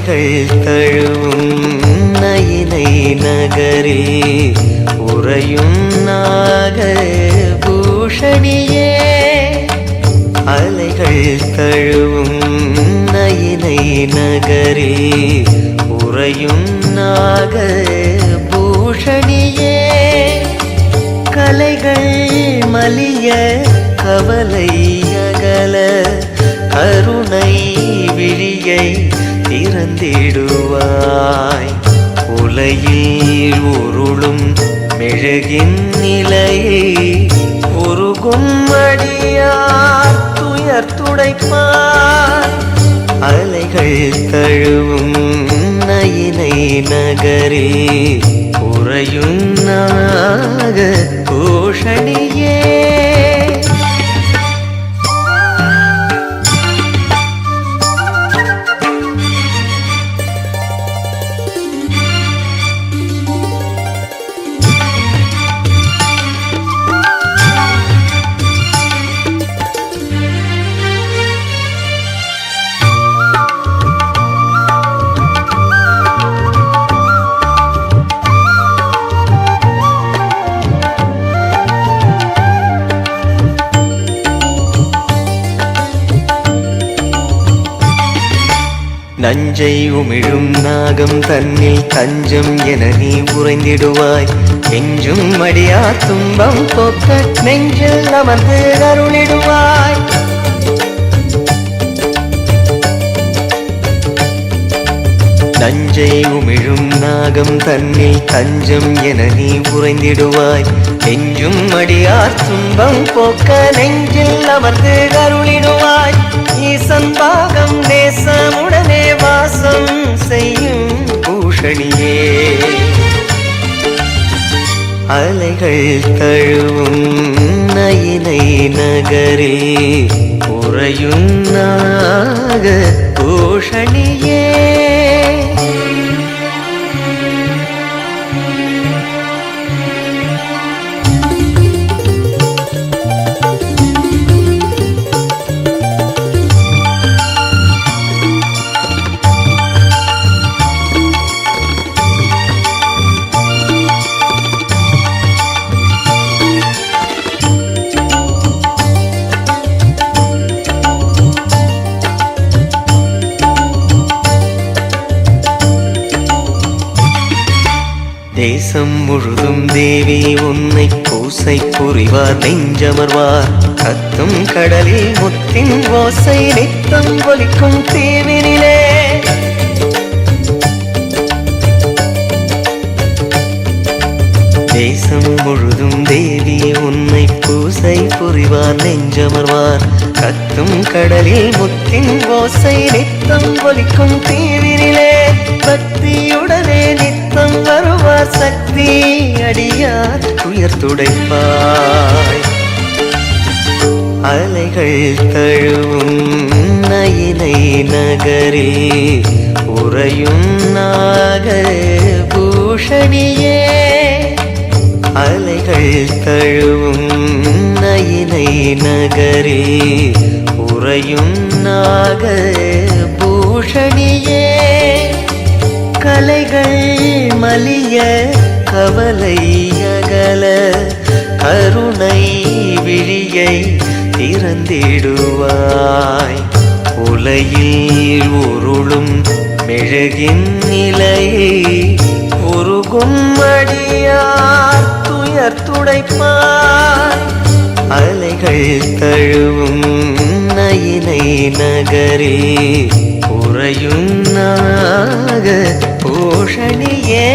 அலைகள் தழுவும் நயினை நகரில் உறையும் நாக பூஷணியே. அலைகள் தழுவும் நயினை நகரில் உறையும் நாக பூஷணியே. கலைகள் மலிய கவலை அகல கருணை விழியை திறந்திடுவாய். உலையில் உருளும் மெழுகின் நிலையை உருகும் அடியார் துயர் துடைப்பாய். அலைகள் தழுவும் நயினை நகரில் உறையும் நாக பூஷணியே. நஞ்சை உமிழும் நாகம் தன்னில் தஞ்சம் என நீ உறைந்திடுவாய். நெஞ்சும் அடியார் துன்பம் போக்க நெஞ்சில் அமர்ந்து அருளிடுவாய். நஞ்சை உமிழும் நாகம் தன்னில் தஞ்சம் என நீ உறைந்திடுவாய். நெஞ்சும் அடியார் துன்பம் போக்க நெஞ்சில் அமர்ந்து அருளிடுவாய். ஈசன் பாகம் நேசமுடனே வாசம் செய்யும் பூஷணியே. அலைகள் தழுவும் நயினை நகரில் உறையும் நாக பூஷணியே. தேசம் முழுதும் தேவி உன்னை பூசை புரிவார் நெஞ்சமர்வார். கத்தும் கடலில் முத்தின் ஓசை நித்தம் ஒலிக்கும் தீவினிலே. தேசம் முழுதும் தேவி உன்னை பூசை புரிவார் நெஞ்சமர்வார். கத்தும் கடலில் முத்தின் ஓசை நித்தம் ஒலிக்கும் தீவினிலே. பக்தியுடனே நித்தம் வருவார் சக்தி அடியார் துயர் துடைப்பாய். அலைகள் தழுவும் நயினை நகரில் உறையும் நாக பூஷணியே. அலைகள் தழுவும் நயினை நகரில் உறையும் நாக பூஷணியே. கலைகள் மலிய கவலை அகல கருணை விழியை திறந்திடுவாய். உலையில் உருளும் மெழுகின் நிலையை உருகும் அடியார் துயர் துடைப்பாய். அலைகள் தழுவும் நயினை நகரில் உறையும் நாக பூஷணியே.